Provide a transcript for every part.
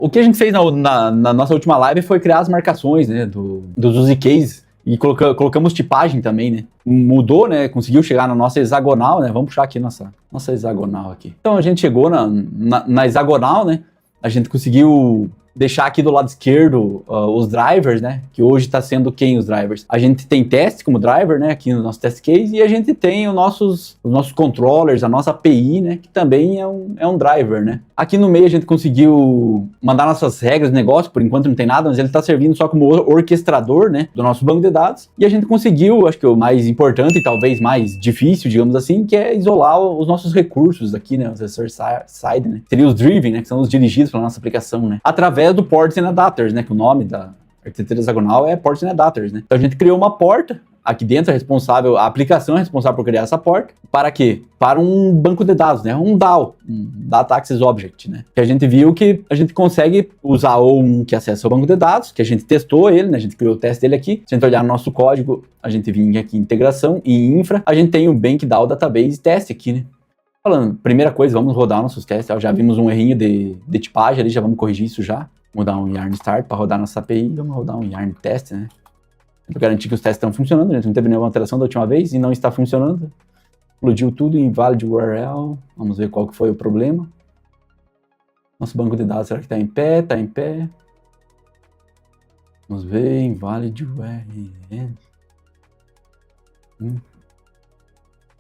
O que a gente fez na nossa última live foi criar as marcações, né, dos use cases e colocamos tipagem também, né. Mudou, né, conseguiu chegar na nossa hexagonal, né, vamos puxar aqui nossa hexagonal aqui. Então a gente chegou na hexagonal, né, a gente conseguiu deixar aqui do lado esquerdo os drivers, né, que hoje está sendo quem os drivers? A gente tem teste como driver, né, aqui no nosso test case, e a gente tem os nossos controllers, a nossa API, né, que também é um driver, né. Aqui no meio a gente conseguiu mandar nossas regras de negócio, por enquanto não tem nada, mas ele está servindo só como orquestrador, né, do nosso banco de dados, e a gente conseguiu, acho que o mais importante e talvez mais difícil, digamos assim, que é isolar os nossos recursos aqui, né, os resource side, né, seria os driven, né, que são os dirigidos pela nossa aplicação, né, através do ports and adapters, né, que o nome da arquitetura hexagonal é ports and adapters, né. Então a gente criou uma porta, aqui dentro a aplicação é responsável por criar essa porta, para quê? Para um banco de dados, né, um DAO, um Data Access Object, né, que a gente viu que a gente consegue usar ou um que acessa o banco de dados, que a gente testou ele, né, a gente criou o teste dele aqui, se a gente olhar no nosso código, a gente vinha aqui em integração e infra, a gente tem o Bank DAO Database teste aqui, né. Falando, primeira coisa, vamos rodar nossos testes, já vimos um errinho de tipagem ali, já vamos corrigir isso já. Vamos dar um yarn start para rodar nossa API, vamos rodar um yarn test, né? Para garantir que os testes estão funcionando, né? Não teve nenhuma alteração da última vez e não está funcionando. Explodiu tudo em invalid URL, vamos ver qual que foi o problema. Nosso banco de dados, será que está em pé? Está em pé. Vamos ver, invalid URL.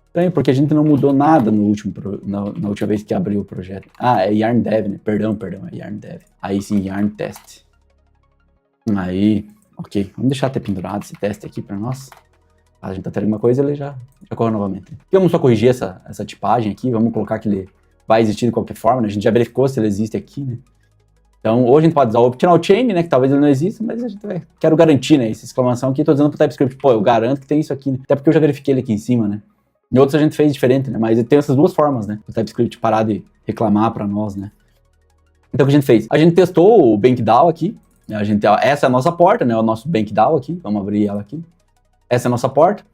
Estranho, porque a gente não mudou nada na última vez que abriu o projeto. Ah, é yarn dev, né? Perdão, é yarn dev. Aí sim, yarn test. Aí, ok. Vamos deixar até pendurado esse teste aqui para nós. A gente tá tendo alguma coisa, ele já corre novamente. E vamos só corrigir essa tipagem aqui. Vamos colocar que ele vai existir de qualquer forma, né? A gente já verificou se ele existe aqui, né? Então, hoje a gente pode usar o optional chain, né? Que talvez ele não exista, mas a gente vai... Quero garantir, né? Essa exclamação aqui, tô dizendo pro TypeScript, pô, eu garanto que tem isso aqui, né? Até porque eu já verifiquei ele aqui em cima, né? Em outros a gente fez diferente, né? Mas tem essas duas formas, né? O TypeScript parar de reclamar para nós, né? Então o que a gente fez? A gente testou o BankDAO aqui. Essa é a nossa porta, né? O nosso BankDAO aqui. Vamos abrir ela aqui. Essa é a nossa porta.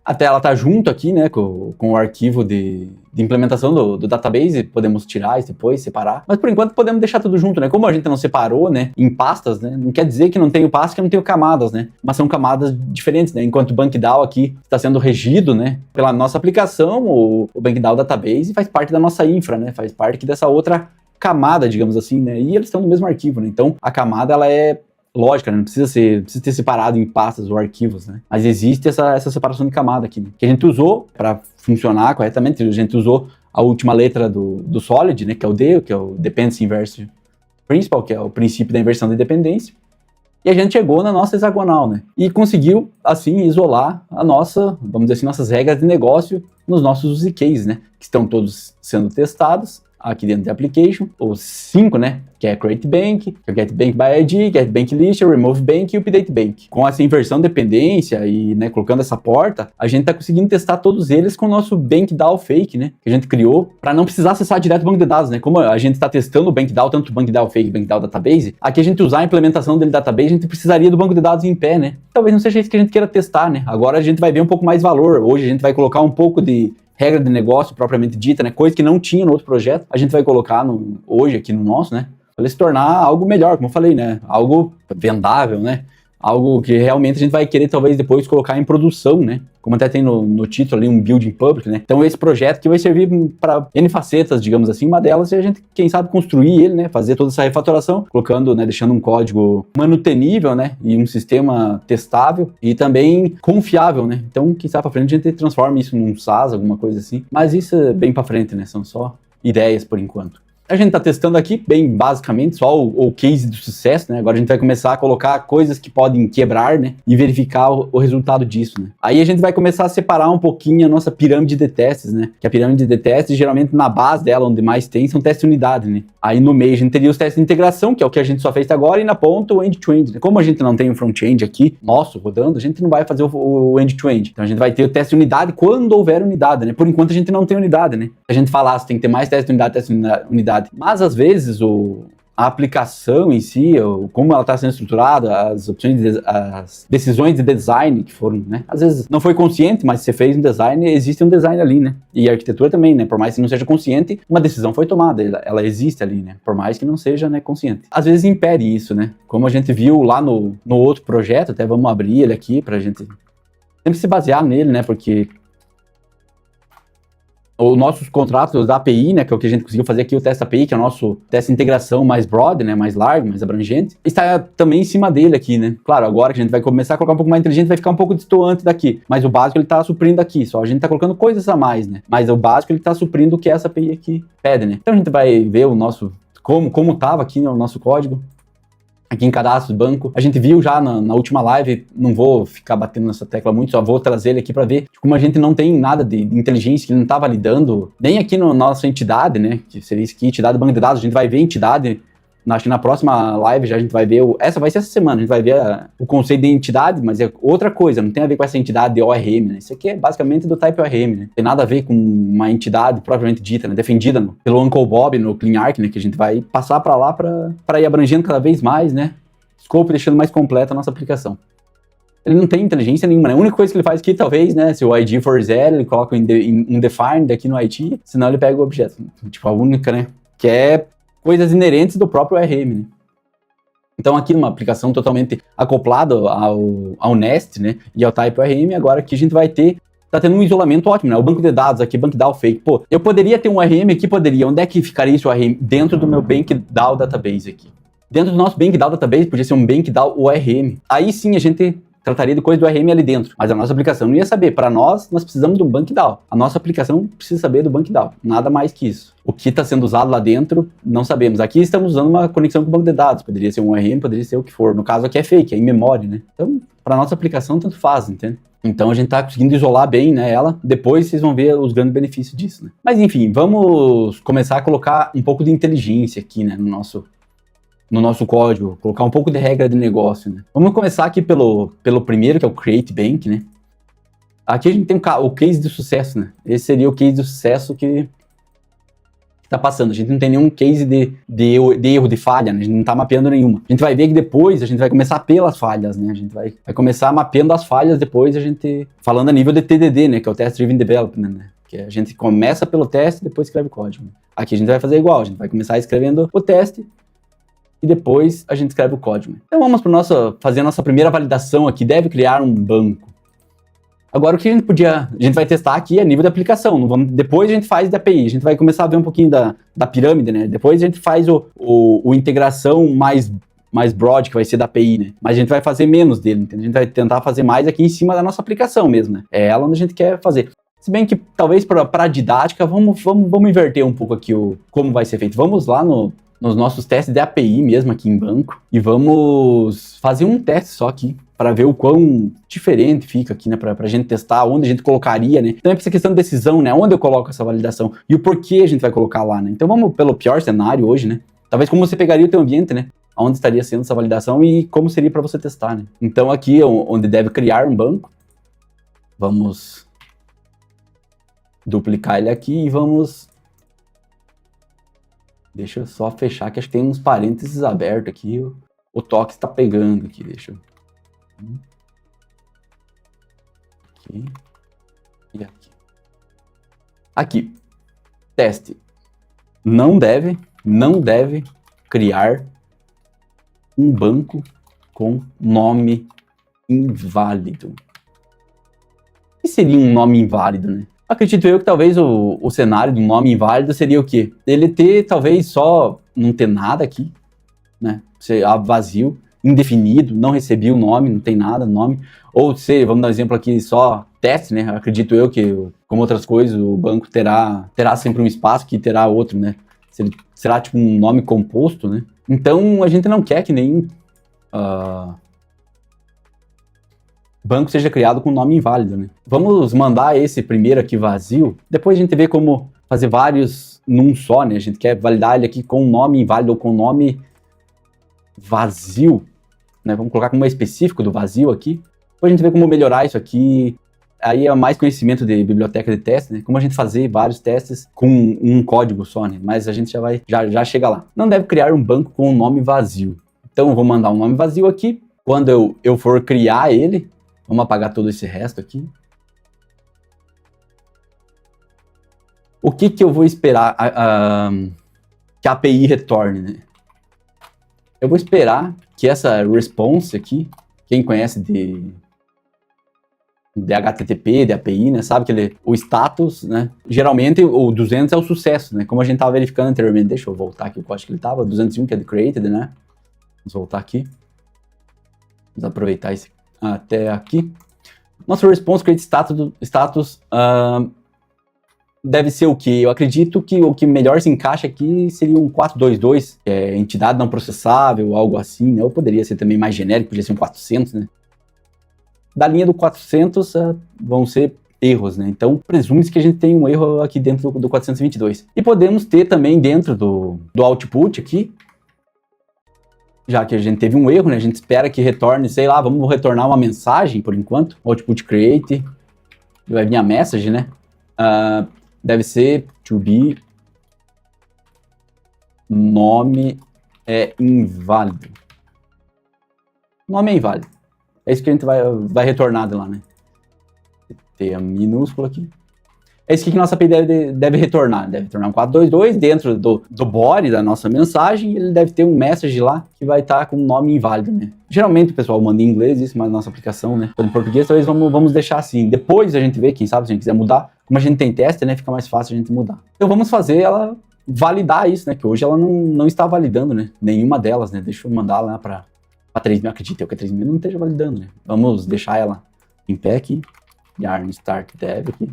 Até ela tá junto aqui, né? Com o arquivo de implementação do database. Podemos tirar e depois separar. Mas por enquanto podemos deixar tudo junto, né? Como a gente não separou, né? Em pastas, né? Não quer dizer que não tenho pasta, que eu não tenho camadas, né? Mas são camadas diferentes, né? Enquanto o BankDAO aqui está sendo regido, né? Pela nossa aplicação, o BankDAO Database faz parte da nossa infra, né? Faz parte aqui dessa outra camada, digamos assim, né? E eles estão no mesmo arquivo, né? Então a camada, ela é lógica, né? Não precisa ter separado em pastas ou arquivos, né? Mas existe essa separação de camada aqui, né? Que a gente usou para funcionar corretamente. A gente usou a última letra do Solid, né? Que é o D, que é o Dependency Inverse Principal, que é o princípio da inversão de dependência. E a gente chegou na nossa hexagonal, né? E conseguiu, assim, isolar vamos dizer assim, nossas regras de negócio nos nossos use cases, né? Que estão todos sendo testados aqui dentro da application, os 5, né, que é Create Bank, que é Get Bank by ID, Get Bank List, Remove Bank e Update Bank. Com essa inversão de dependência e, né, colocando essa porta, a gente tá conseguindo testar todos eles com o nosso BankDAO Fake, né, que a gente criou para não precisar acessar direto o banco de dados, né, como a gente está testando o BankDAO, tanto o BankDAO Fake e o BankDAO Database, aqui a gente usar a implementação dele database, a gente precisaria do banco de dados em pé, né. Talvez não seja isso que a gente queira testar, né. Agora a gente vai ver um pouco mais valor. Hoje a gente vai colocar um pouco de regra de negócio propriamente dita, né? Coisa que não tinha no outro projeto, a gente vai colocar hoje aqui no nosso, né? Para se tornar algo melhor, como eu falei, né? Algo vendável, né? Algo que realmente a gente vai querer talvez depois colocar em produção, né? Como até tem no título ali, um building public, né? Então esse projeto que vai servir para N facetas, digamos assim, uma delas é a gente, quem sabe, construir ele, né? Fazer toda essa refatoração, colocando, né? Deixando um código manutenível, né? E um sistema testável e também confiável, né? Então, quem sabe para frente a gente transforma isso num SaaS, alguma coisa assim. Mas isso é bem para frente, né? São só ideias por enquanto. A gente está testando aqui, bem basicamente, só o case do sucesso, né? Agora a gente vai começar a colocar coisas que podem quebrar, né? E verificar o resultado disso, né? Aí a gente vai começar a separar um pouquinho a nossa pirâmide de testes, né? Que a pirâmide de testes, geralmente na base dela, onde mais tem, são testes de unidade, né? Aí no meio a gente teria os testes de integração, que é o que a gente só fez até agora, e na ponta o end-to-end, né? Como a gente não tem um front-end aqui, nosso, rodando, a gente não vai fazer o end-to-end. Então a gente vai ter o teste de unidade quando houver unidade, né? Por enquanto a gente não tem unidade, né? A gente fala, tem que ter mais teste de unidade, Mas às vezes a aplicação em si, como ela está sendo estruturada, as opções, as decisões de design que foram, né? Às vezes não foi consciente, mas você fez um design, existe um design ali, né? E a arquitetura também, né? Por mais que não seja consciente, uma decisão foi tomada, ela existe ali, né? Por mais que não seja, né, consciente. Às vezes impede isso, né? Como a gente viu lá no outro projeto, até vamos abrir ele aqui pra gente sempre se basear nele, né? Porque os nossos contratos da API, né, que é o que a gente conseguiu fazer aqui, o teste API, que é o nosso teste de integração mais broad, né, mais largo, mais abrangente, está também em cima dele aqui, né. Claro, agora que a gente vai começar a colocar um pouco mais inteligente, vai ficar um pouco distoante daqui, mas o básico ele está suprindo aqui, só a gente está colocando coisas a mais, né, mas o básico ele está suprindo o que essa API aqui pede, né. Então a gente vai ver o nosso, como estava aqui no nosso código, aqui em cadastro do banco. A gente viu já na última live, não vou ficar batendo nessa tecla muito, só vou trazer ele aqui para ver como a gente não tem nada de inteligência, que ele não está validando, nem aqui na nossa entidade, né, que seria isso aqui, entidade do banco de dados, a gente vai ver a entidade, acho que na próxima live já a gente vai ver, essa vai ser essa semana, a gente vai ver o conceito de entidade, mas é outra coisa, não tem a ver com essa entidade de ORM, né, isso aqui é basicamente do type ORM, né, tem nada a ver com uma entidade propriamente dita, né, defendida pelo Uncle Bob no CleanArch, né, que a gente vai passar para lá para ir abrangendo cada vez mais, né, scope, deixando mais completa a nossa aplicação. Ele não tem inteligência nenhuma, né? A única coisa que ele faz aqui, talvez, né, se o ID for zero, ele coloca um defined aqui no IT, senão ele pega o objeto. Tipo, a única, né, que é coisas inerentes do próprio ORM, né? Então aqui numa aplicação totalmente acoplada ao Nest, né, e ao Type ORM, agora aqui a gente vai ter, tá tendo um isolamento ótimo, né, o banco de dados aqui, BankDAO fake, pô, eu poderia ter um ORM aqui, poderia, onde é que ficaria esse ORM? Dentro do meu BankDAO database aqui. Dentro do nosso BankDAO database, podia ser um BankDAO ORM. Aí sim a gente trataria de coisa do ORM ali dentro. Mas a nossa aplicação não ia saber. Para nós precisamos do BankDAO. A nossa aplicação precisa saber do BankDAO. Nada mais que isso. O que está sendo usado lá dentro, não sabemos. Aqui estamos usando uma conexão com o banco de dados. Poderia ser um ORM, poderia ser o que for. No caso aqui é fake, é em memória, né? Então, para nossa aplicação, tanto faz, entende? Então a gente está conseguindo isolar bem, né, ela. Depois vocês vão ver os grandes benefícios disso, né? Mas enfim, vamos começar a colocar um pouco de inteligência aqui, né, no nosso código, colocar um pouco de regra de negócio, né? Vamos começar aqui pelo primeiro, que é o Create Bank, né? Aqui a gente tem o case de sucesso, né? Esse seria o case de sucesso que tá passando. A gente não tem nenhum case de erro, de falha, né? A gente não tá mapeando nenhuma. A gente vai ver que depois a gente vai começar pelas falhas, né? A gente vai começar mapeando as falhas, depois a gente, falando a nível de TDD, né? Que é o Test Driven Development, né? Que a gente começa pelo teste e depois escreve o código. Aqui a gente vai fazer igual, a gente vai começar escrevendo o teste e depois a gente escreve o código. Então vamos para fazer a nossa primeira validação aqui, deve criar um banco. Agora o que a gente vai testar aqui é nível de aplicação, depois a gente faz da API, a gente vai começar a ver um pouquinho da pirâmide, né? Depois a gente faz o integração mais broad, que vai ser da API, né? Mas a gente vai fazer menos dele, entendeu? A gente vai tentar fazer mais aqui em cima da nossa aplicação mesmo, né? É ela onde a gente quer fazer. Se bem que talvez para a didática, vamos inverter um pouco aqui como vai ser feito. Vamos lá nos nossos testes de API mesmo aqui em banco e vamos fazer um teste só aqui para ver o quão diferente fica aqui, né, pra gente testar, onde a gente colocaria, né. Então é essa questão de decisão, né, onde eu coloco essa validação e o porquê a gente vai colocar lá, né. Então vamos pelo pior cenário hoje, né, talvez como você pegaria o teu ambiente, né, onde estaria sendo essa validação e como seria para você testar, né. Então aqui onde deve criar um banco, vamos duplicar ele aqui e vamos... Deixa eu só fechar, que acho que tem uns parênteses abertos aqui. O toque está pegando aqui, deixa eu... Aqui. E aqui. Aqui. Teste. Não deve criar um banco com nome inválido. O que seria um nome inválido, né? Acredito eu que talvez o cenário de um nome inválido seria o quê? Ele ter, talvez, só não ter nada aqui, né? Ser vazio, indefinido, não recebi o nome, não tem nada no nome. Ou ser, vamos dar um exemplo aqui, só teste, né? Acredito eu que, como outras coisas, o banco terá sempre um espaço que terá outro, né? Será tipo um nome composto, né? Então, a gente não quer que nenhum banco seja criado com nome inválido, né? Vamos mandar esse primeiro aqui vazio, depois a gente vê como fazer vários num só, né? A gente quer validar ele aqui com nome inválido ou com nome vazio, né? Vamos colocar como específico do vazio aqui. Depois a gente vê como melhorar isso aqui. aí é mais conhecimento de biblioteca de teste, né? Como a gente fazer vários testes com um código só, né? Mas a gente já chega lá. Não deve criar um banco com um nome vazio. Então eu vou mandar um nome vazio aqui. Quando eu for criar ele, vamos apagar todo esse resto aqui. O que eu vou esperar que a API retorne, né? Eu vou esperar que essa response aqui, quem conhece de HTTP, de API, né, sabe que o status, né, geralmente o 200 é o sucesso, né, como a gente estava verificando anteriormente. Deixa eu voltar aqui o código que ele estava, 201 que é de created, né, vamos voltar aqui, vamos aproveitar esse até aqui. Nosso response create status deve ser o que? Eu acredito que o que melhor se encaixa aqui seria um 422, que é entidade não processável, algo assim, né? Ou poderia ser também mais genérico, poderia ser um 400, né? Da linha do 400 vão ser erros, né? Então, presume-se que a gente tem um erro aqui dentro do 422. E podemos ter também dentro do output aqui, já que a gente teve um erro, né? A gente espera que retorne, sei lá, vamos retornar uma mensagem por enquanto. Output create, vai vir a message, né? Deve ser to be nome é inválido. Nome é inválido. É isso que a gente vai retornar de lá, né? Tem a minúscula aqui. É isso que a nossa API deve retornar. Deve retornar um 422 dentro do body da nossa mensagem. Ele deve ter um message lá que vai estar com um nome inválido, né? Geralmente o pessoal manda em inglês isso, mas na nossa aplicação, né? Em português, talvez vamos deixar assim. Depois a gente vê, quem sabe, se a gente quiser mudar. Como a gente tem teste, né? Fica mais fácil a gente mudar. Então vamos fazer ela validar isso, né? Que hoje ela não está validando, né? Nenhuma delas, né? Deixa eu mandar lá para 3.000. Acredito eu que a 3.000 não esteja validando, né? Vamos deixar ela em pé aqui. Yarn start dev aqui.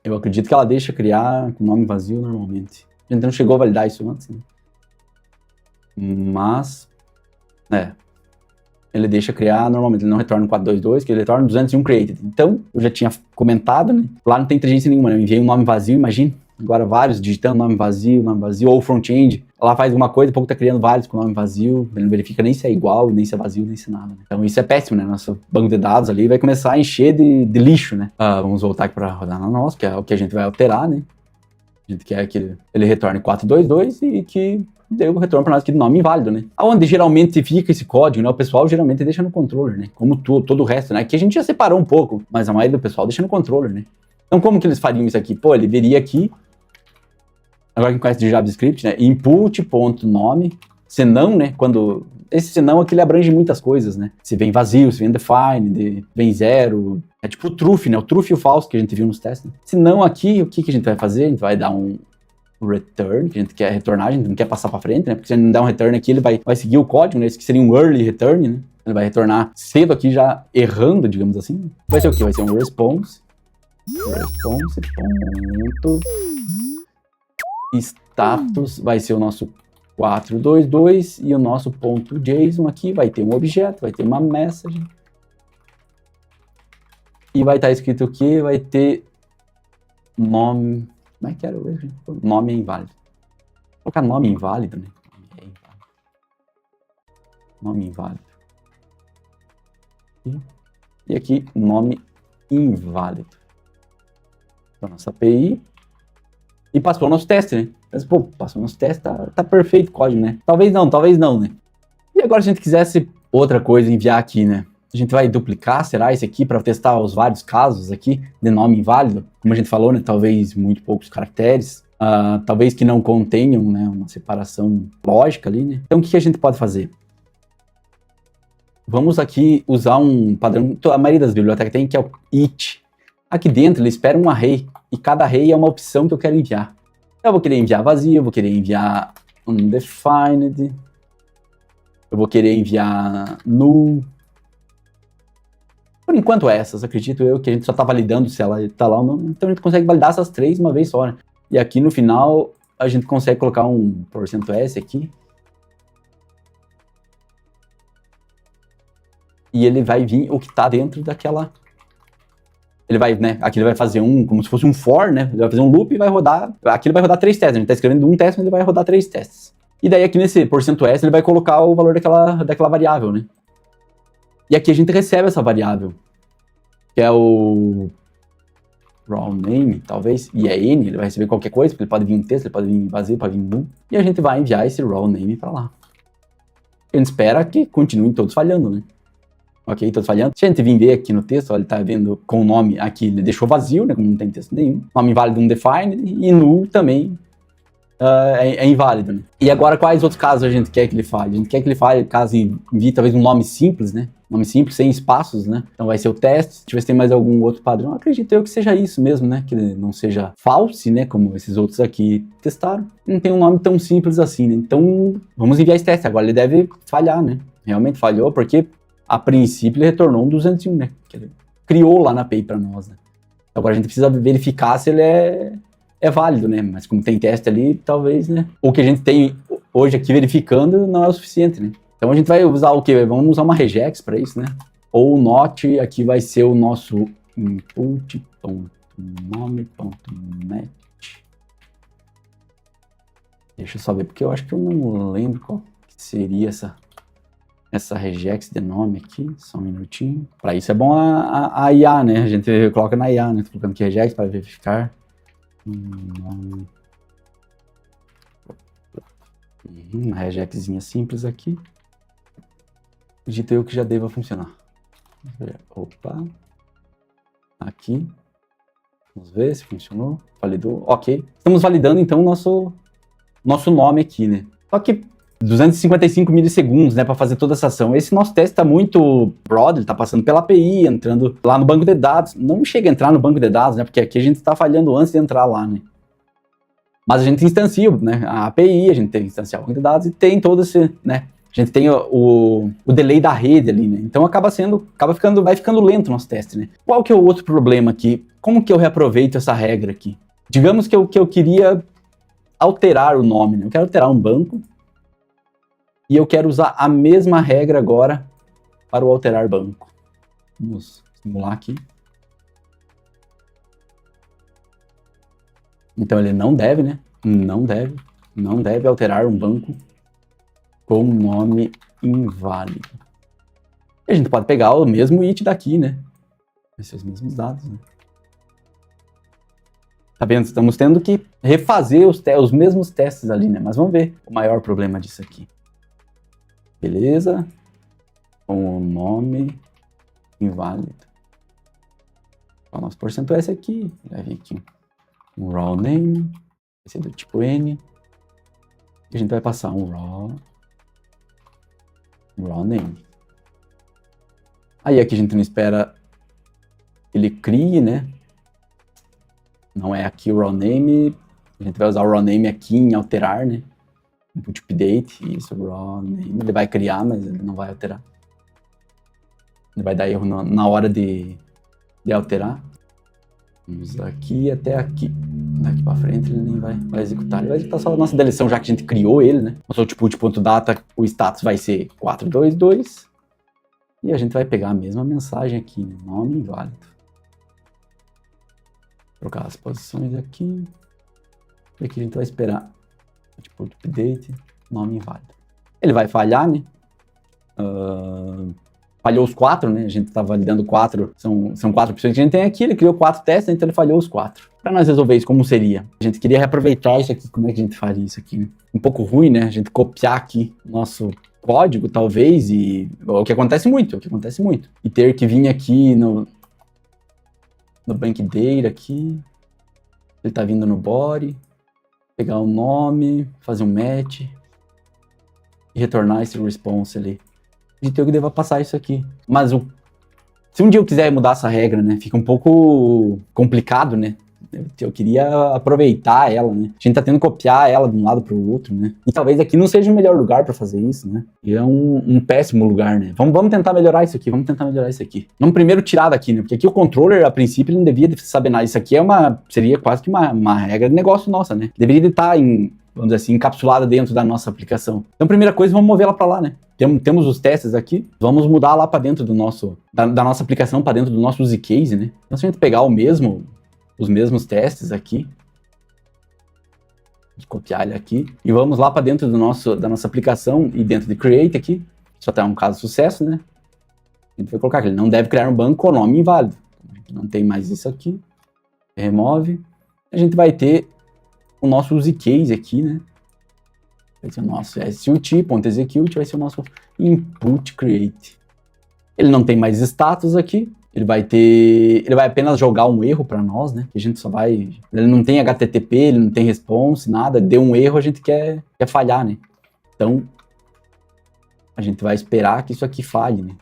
Eu acredito que ela deixa criar com nome vazio normalmente. A gente não chegou a validar isso antes, né? Mas, ele deixa criar normalmente, ele não retorna um 422, que ele retorna 201 created. Então, eu já tinha comentado, né? Lá não tem inteligência nenhuma, né? Eu enviei um nome vazio, imagina. Agora vários digitando nome vazio, ou front-end. Ela faz alguma coisa, pouco tá criando vários com nome vazio. Ele não verifica nem se é igual, nem se é vazio, nem se é nada. Né? Então isso é péssimo, né? Nosso banco de dados ali vai começar a encher de lixo, né? Vamos voltar aqui para rodar na nossa, que é o que a gente vai alterar, né? A gente quer que ele retorne 422 e que dê o retorno para nós aqui de nome inválido, né? Onde geralmente fica esse código, né? O pessoal geralmente deixa no controller, né? Como todo o resto, né? Aqui a gente já separou um pouco, mas a maioria do pessoal deixa no controller, né? Então como que eles fariam isso aqui? Pô, ele veria aqui, agora quem conhece de JavaScript, né? Input.nome, senão, né? Quando esse senão aqui ele abrange muitas coisas, né? Se vem vazio, se vem define, vem zero, é tipo o truth, né? O truth e o false que a gente viu nos testes. Né? Senão aqui, o que a gente vai fazer? A gente vai dar um return, que a gente quer retornar, a gente não quer passar para frente, né? Porque se a gente não der um return aqui, ele vai seguir o código, né? Isso que seria um early return, né? Ele vai retornar cedo aqui, já errando, digamos assim. Vai ser o quê? Vai ser um response ponto status, vai ser o nosso 422 e o nosso ponto JSON aqui vai ter um objeto, vai ter uma message e vai estar escrito aqui, vai ter nome, como é que era hoje? Nome é inválido. Vou colocar nome inválido, né? Nome inválido. E aqui, nome inválido. Então, nossa API. E passou o nosso teste, né? Mas, pô, passou o nosso teste, tá perfeito o código, né? Talvez não, né? E agora, se a gente quisesse outra coisa enviar aqui, né? A gente vai duplicar, será, esse aqui, para testar os vários casos aqui de nome inválido? Como a gente falou, né? Talvez muito poucos caracteres. Talvez que não contenham, né? Uma separação lógica ali, né? Então, o que a gente pode fazer? Vamos aqui usar um padrão, a maioria das bibliotecas tem, que é o it. Aqui dentro ele espera um array, e cada array é uma opção que eu quero enviar. Eu vou querer enviar vazio, eu vou querer enviar undefined, eu vou querer enviar null. Por enquanto essas, acredito eu, que a gente só está validando se ela está lá ou não, então a gente consegue validar essas três uma vez só, né? E aqui no final a gente consegue colocar um %s aqui. E ele vai vir o que está dentro daquela... Ele vai, né? Aqui ele vai fazer como se fosse um for, né? Ele vai fazer um loop e vai rodar... Aqui ele vai rodar 3 testes. A gente está escrevendo um teste, mas ele vai rodar 3 testes. E daí aqui nesse %s ele vai colocar o valor daquela variável, né? E aqui a gente recebe essa variável, que é o raw name, talvez, e é N, ele vai receber qualquer coisa, porque ele pode vir um texto, ele pode vir vazio, pode vir null, e a gente vai enviar esse raw name para lá. A gente espera que continuem todos falhando, né? Ok, todos falhando. Se a gente vir ver aqui no texto, ó, ele tá vendo com o nome aqui, ele deixou vazio, né, como não tem texto nenhum. Nome inválido undefined, e null também é inválido, né? E agora, quais outros casos a gente quer que ele falhe? A gente quer que ele falhe caso envie talvez um nome simples, né? Nome simples, sem espaços, né? Então vai ser o teste. Deixa eu ver se tem mais algum outro padrão. Acredito eu que seja isso mesmo, né? Que ele não seja false, né? Como esses outros aqui testaram. Não tem um nome tão simples assim, né? Então, vamos enviar esse teste. Agora ele deve falhar, né? Realmente falhou, porque a princípio ele retornou um 201, né? Que ele criou lá na API para nós, né? Agora a gente precisa verificar se ele é válido, né? Mas como tem teste ali, talvez, né? O que a gente tem hoje aqui verificando não é o suficiente, né? Então a gente vai usar o quê? Vamos usar uma regex para isso, né? Ou o not, aqui vai ser o nosso input.nome.match. Deixa eu só ver, porque eu acho que eu não lembro qual seria essa regex de nome aqui. Só um minutinho. Para isso é bom a IA, né? A gente coloca na IA, né? Tô colocando aqui regex para verificar. Uma regexzinha simples aqui. Acredito eu que já deva funcionar. Opa. Aqui. Vamos ver se funcionou. Validou. Ok. Estamos validando então o nosso nome aqui, né? Só que 255 milissegundos, né, para fazer toda essa ação. Esse nosso teste está muito broad, ele está passando pela API, entrando lá no banco de dados. Não chega a entrar no banco de dados, né, porque aqui a gente está falhando antes de entrar lá, né. Mas a gente instancia, né, a API, a gente tem que instanciar o banco de dados e tem todo esse, né, a gente tem o delay da rede ali, né, então vai ficando lento o nosso teste, né. Qual que é o outro problema aqui? Como que eu reaproveito essa regra aqui? Digamos que eu queria alterar o nome, né, eu quero alterar um banco, e eu quero usar a mesma regra agora para o alterar banco. Vamos simular aqui. Então ele não deve, né? Não deve alterar um banco com nome inválido. E a gente pode pegar o mesmo it daqui, né? Esses mesmos dados, né? Tá vendo? Estamos tendo que refazer os mesmos testes ali, né? Mas vamos ver o maior problema disso aqui. Beleza, com o nome inválido. O nosso porcento é esse aqui. Vai vir aqui um raw name, vai ser do tipo N. E a gente vai passar um raw name. Aí aqui a gente não espera que ele crie, né? Não é aqui o raw name. A gente vai usar o raw name aqui em alterar, né? Input update, isso, raw name, ele vai criar, mas ele não vai alterar. Ele vai dar erro na hora de alterar. Vamos daqui até aqui. Daqui pra frente ele nem vai executar. Ele vai executar só a nossa deleção, já que a gente criou ele, né? Nosso output.data, o status vai ser 422. E a gente vai pegar a mesma mensagem aqui, né? Nome inválido. Trocar as posições aqui. E aqui a gente vai esperar. Tipo, update, nome inválido. Ele vai falhar, né? Falhou os 4, né? A gente tá validando 4. São 4 opções que a gente tem aqui. Ele criou 4 testes, então ele falhou os 4. Para nós resolver isso, como seria? A gente queria reaproveitar isso aqui. Como é que a gente faria isso aqui? Um pouco ruim, né? A gente copiar aqui nosso código, talvez, e o que acontece muito. E ter que vir aqui no bank data aqui. Ele tá vindo no body. Pegar o nome, fazer um match e retornar esse response ali. Acredito eu que deva passar isso aqui. Mas se um dia eu quiser mudar essa regra, né, fica um pouco complicado, né? Eu queria aproveitar ela, né? A gente tá tendo que copiar ela de um lado para o outro, né? E talvez aqui não seja o melhor lugar para fazer isso, né? E é um péssimo lugar, né? Vamos tentar melhorar isso aqui, Vamos primeiro tirar daqui, né? Porque aqui o controller, a princípio, ele não devia saber nada. Isso aqui seria quase que uma regra de negócio nossa, né? Deveria estar vamos dizer assim, encapsulada dentro da nossa aplicação. Então, primeira coisa, vamos mover ela para lá, né? Temos os testes aqui, vamos mudar lá para dentro da nossa aplicação, para dentro do nosso use case, né? Então, se a gente pegar os mesmos testes aqui, copiar ele aqui, e vamos lá para dentro da nossa aplicação, e dentro de create aqui, só tá um caso de sucesso, né? A gente vai colocar que ele não deve criar um banco com nome inválido. A gente não tem mais isso aqui. Remove. A gente vai ter o nosso use case aqui, né? Vai ser o nosso SUT.execute, vai ser o nosso input create. Ele não tem mais status aqui. Ele vai apenas jogar um erro para nós, né? Que a gente só vai... Ele não tem HTTP, ele não tem response, nada. Deu um erro, a gente quer falhar, né? Então, a gente vai esperar que isso aqui falhe, né?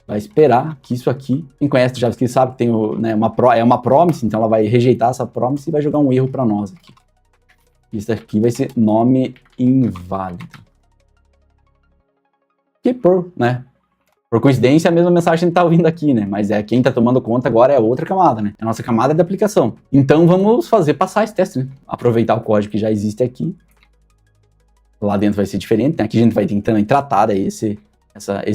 Vai esperar que isso aqui... Quem conhece o JavaScript sabe que tem uma promise, então ela vai rejeitar essa promise e vai jogar um erro para nós aqui. Isso aqui vai ser nome inválido. Que por coincidência, a mesma mensagem está ouvindo aqui, né? Mas quem está tomando conta agora é outra camada, né? A nossa camada é da aplicação. Então vamos passar esse teste, né? Aproveitar o código que já existe aqui. Lá dentro vai ser diferente, né? Aqui a gente vai tentando tratar daí esse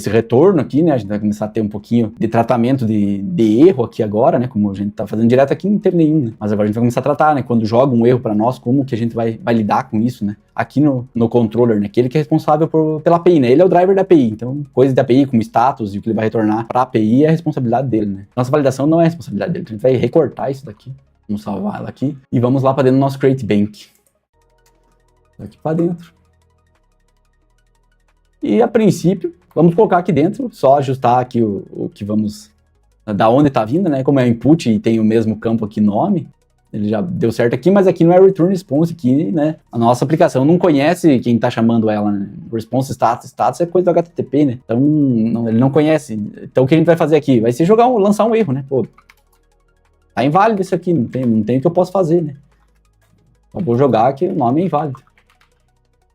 retorno aqui, né? A gente vai começar a ter um pouquinho de tratamento de erro aqui agora, né? Como a gente tá fazendo direto aqui, não teve nenhum, né? Mas agora a gente vai começar a tratar, né? Quando joga um erro para nós, como que a gente vai lidar com isso, né? Aqui no controller, né? Aquele que é responsável pela API, né? Ele é o driver da API, então coisas da API como status e o que ele vai retornar para a API é a responsabilidade dele, né? Nossa validação não é a responsabilidade dele, então a gente vai recortar isso daqui, vamos salvar ela aqui e vamos lá para dentro do nosso create bank. Aqui para dentro. E a princípio, vamos colocar aqui dentro, só ajustar aqui o que vamos... Da onde está vindo, né? Como é input e tem o mesmo campo aqui, nome, ele já deu certo aqui, mas aqui não é return response, aqui, né? A nossa aplicação não conhece quem está chamando ela, né? Response status é coisa do HTTP, né? Então, ele não conhece. Então, o que a gente vai fazer aqui? Vai ser lançar um erro, né? Pô, tá inválido isso aqui, não tem o que eu posso fazer, né? Eu vou jogar que o nome é inválido.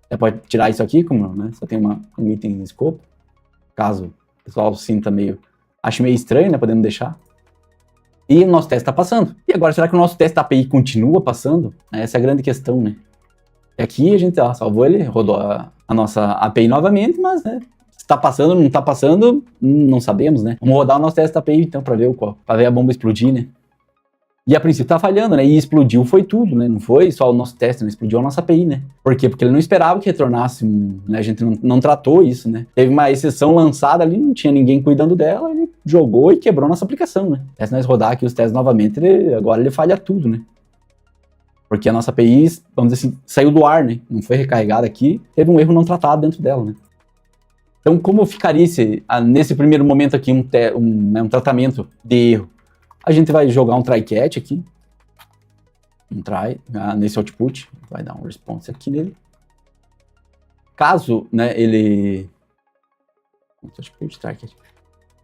Você pode tirar isso aqui, como né? Só tem um item em escopo. Caso o pessoal sinta ache meio estranho, né? Podemos deixar. E o nosso teste está passando. E agora, será que o nosso teste da API continua passando? Essa é a grande questão, né? E aqui a gente salvou ele, rodou a nossa API novamente, mas, né? Se está passando ou não está passando, não sabemos, né? Vamos rodar o nosso teste da API, então, para ver a bomba explodir, né? E a princípio tá falhando, né? E explodiu foi tudo, né? Não foi só o nosso teste, né? Explodiu a nossa API, né? Por quê? Porque ele não esperava que retornasse, né? A gente não tratou isso, né? Teve uma exceção lançada ali, não tinha ninguém cuidando dela, ele jogou e quebrou nossa aplicação, né? Se nós rodar aqui os testes novamente, agora ele falha tudo, né? Porque a nossa API, vamos dizer assim, saiu do ar, né? Não foi recarregada aqui, teve um erro não tratado dentro dela, né? Então, como ficaria nesse primeiro momento aqui um tratamento de erro? A gente vai jogar um try catch aqui, nesse output, vai dar um response aqui nele. Caso, né,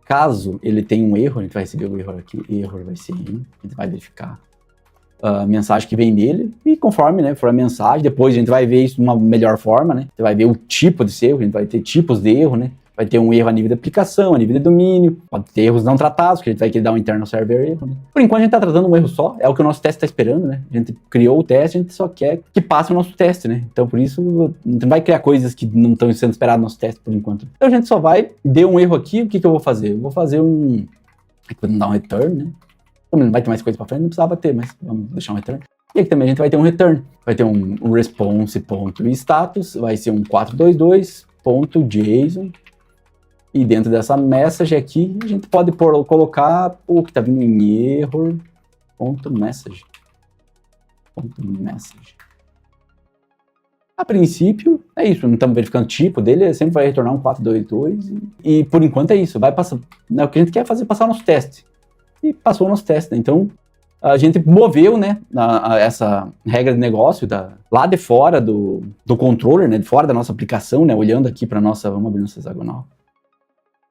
caso ele tenha um erro, a gente vai receber o erro aqui, erro vai ser in, a gente vai verificar a mensagem que vem dele, e conforme, né, for a mensagem, depois a gente vai ver isso de uma melhor forma, né, você vai ver o tipo desse erro, a gente vai ter tipos de erro, né, vai ter um erro a nível de aplicação, a nível de domínio, pode ter erros não tratados, que a gente vai querer dar um internal server erro, né. Por enquanto a gente está tratando um erro só, é o que o nosso teste está esperando, né, a gente criou o teste, a gente só quer que passe o nosso teste, né, então por isso a gente não vai criar coisas que não estão sendo esperadas no nosso teste por enquanto. Então a gente só deu um erro aqui, o que eu vou fazer? Eu vou fazer aqui vou dar um return, né, como não vai ter mais coisa para frente, não precisava ter, mas vamos deixar um return. E aqui também a gente vai ter um return, vai ter um response.status, vai ser um 422.json. E dentro dessa message aqui, a gente pode colocar o que está vindo em error.message. A princípio, é isso. Não estamos verificando o tipo dele, ele sempre vai retornar um 422. E por enquanto é isso. Vai passar, né, o que a gente quer é passar o nosso teste. E passou o nosso teste, né? Então, a gente moveu, né, essa regra de negócio lá de fora do controller, né, de fora da nossa aplicação, né, olhando aqui para vamos abrir nossa hexagonal.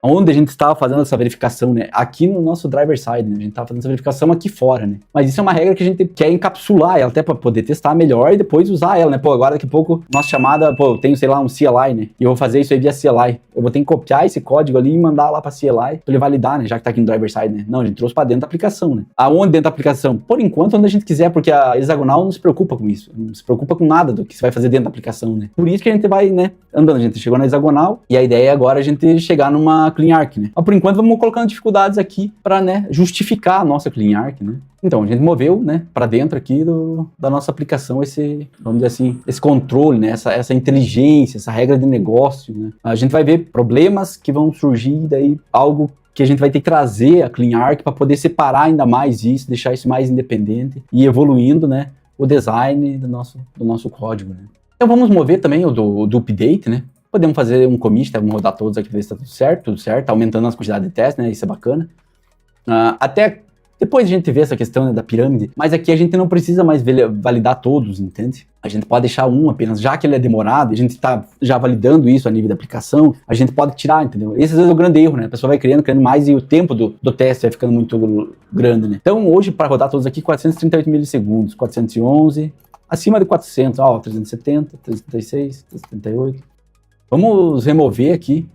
Onde a gente estava fazendo essa verificação, né? Aqui no nosso driver side, né? A gente estava fazendo essa verificação aqui fora, né? Mas isso é uma regra que a gente quer encapsular ela até para poder testar melhor e depois usar ela, né? Pô, agora daqui a pouco, nossa chamada, eu tenho, sei lá, um CLI, né? E eu vou fazer isso aí via CLI. Eu vou ter que copiar esse código ali e mandar lá para CLI para ele validar, né? Já que tá aqui no driver side, né? Não, a gente trouxe para dentro da aplicação, né? Aonde dentro da aplicação? Por enquanto, onde a gente quiser, porque a hexagonal não se preocupa com isso. Não se preocupa com nada do que você vai fazer dentro da aplicação, né? Por isso que a gente vai, né, andando. A gente chegou na hexagonal e a ideia é agora a gente chegar numa clean arc, né? Por enquanto, vamos colocando dificuldades aqui para, né, justificar a nossa clean arc, né? Então, a gente moveu, né, para dentro aqui da nossa aplicação vamos dizer assim, esse controle, né, essa inteligência, essa regra de negócio, né? A gente vai ver problemas que vão surgir, daí algo que a gente vai ter que trazer a CleanArch para poder separar ainda mais isso, deixar isso mais independente e evoluindo, né, o design do nosso código, né. Então vamos mover também o do update, né. Podemos fazer um commit, vamos rodar todos aqui para ver se está tudo certo, aumentando as quantidades de testes, né, isso é bacana. Até depois a gente vê essa questão, né, da pirâmide, mas aqui a gente não precisa mais validar todos, entende? A gente pode deixar um apenas, já que ele é demorado, a gente está já validando isso a nível da aplicação, a gente pode tirar, entendeu? Esse às vezes é o grande erro, né? A pessoa vai criando mais e o tempo do teste vai ficando muito grande, né? Então hoje, para rodar todos aqui, 438 milissegundos, 411, acima de 400, 370, 376, 378. Vamos remover aqui,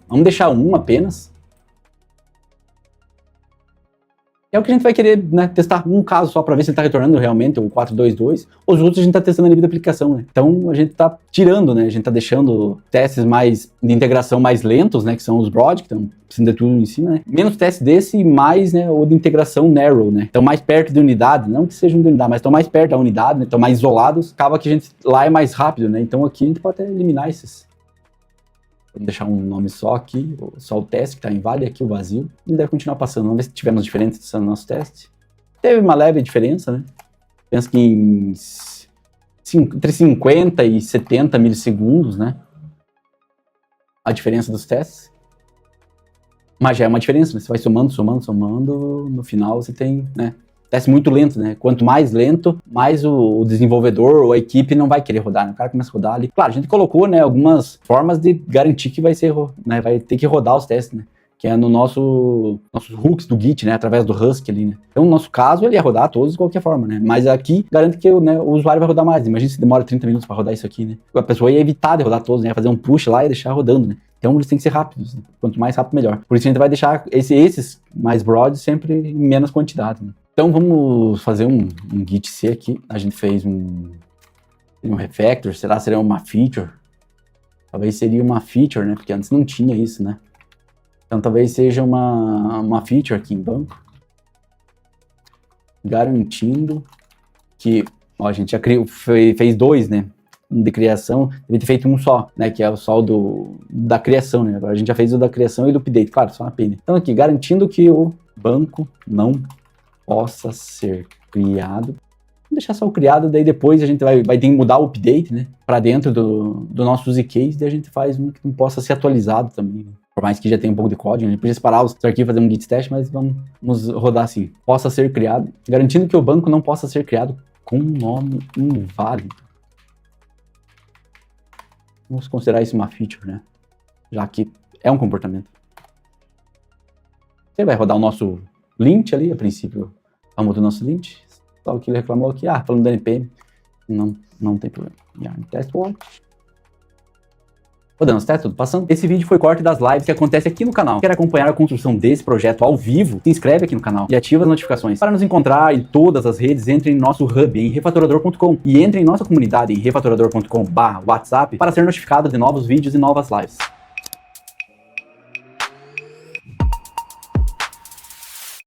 vamos deixar um apenas. É o que a gente vai querer, né, testar um caso só para ver se ele está retornando realmente o 422. Os outros a gente está testando a nível da aplicação, né? Então a gente está tirando, né? A gente está deixando testes de integração mais lentos, né? Que são os broad, que estão precisando de tudo em cima, né? Menos testes desse e mais, né? O de integração narrow, né? Então mais perto da unidade, não que sejam de unidade, mas estão mais perto da unidade, né? Estão mais isolados. Acaba que a gente lá é mais rápido, né? Então aqui a gente pode até eliminar esses. Vamos deixar um nome só aqui, só o teste que está inválido, aqui o vazio. Ele deve continuar passando, vamos ver se tivemos diferença no nosso teste. Teve uma leve diferença, né? Penso que entre 50 e 70 milissegundos, né? A diferença dos testes. Mas já é uma diferença, né? Você vai somando, no final você tem, né? Teste muito lento, né? Quanto mais lento, mais o desenvolvedor ou a equipe não vai querer rodar, né? O cara começa a rodar ali. Claro, a gente colocou, né, algumas formas de garantir que vai ter que rodar os testes, né? Que é no nossos hooks do Git, né? Através do Husky ali, né? Então, no nosso caso, ele ia rodar todos de qualquer forma, né? Mas aqui, garante que o usuário vai rodar mais. Imagina se demora 30 minutos para rodar isso aqui, né? A pessoa ia evitar de rodar todos, né? Ia fazer um push lá e deixar rodando, né? Então, eles têm que ser rápidos, né? Quanto mais rápido, melhor. Por isso, a gente vai deixar esses mais broad sempre em menos quantidade, né? Então vamos fazer um git C aqui. A gente fez um refactor, seria uma feature? Talvez seria uma feature, né? Porque antes não tinha isso, né? Então talvez seja uma feature aqui em banco. Garantindo que, ó, a gente já fez dois, né? Um de criação, devia ter feito um só, né? Que é o só da criação, né? Agora a gente já fez o da criação e do update, claro, só uma pena. Então aqui, garantindo que o banco não possa ser criado. Vou deixar só o criado, daí depois a gente vai ter que mudar o update, né? Para dentro do nosso ZK, daí a gente faz um que não possa ser atualizado também, né? Por mais que já tenha um pouco de código, a gente podia separar os arquivos e fazer um git teste, mas vamos rodar assim. Possa ser criado, garantindo que o banco não possa ser criado com nome inválido. Vamos considerar isso uma feature, né? Já que é um comportamento. Você vai rodar o nosso lint ali, a princípio, vamos do nosso lint. Só que ele reclamou aqui, falando do NPM, não tem problema. Yarn test one. Rodando os testes, tudo passando. Esse vídeo foi corte das lives que acontece aqui no canal. Quer acompanhar a construção desse projeto ao vivo? Se inscreve aqui no canal e ativa as notificações. Para nos encontrar em todas as redes, entre em nosso hub em refatorador.com e entre em nossa comunidade em refatorador.com/WhatsApp para ser notificado de novos vídeos e novas lives.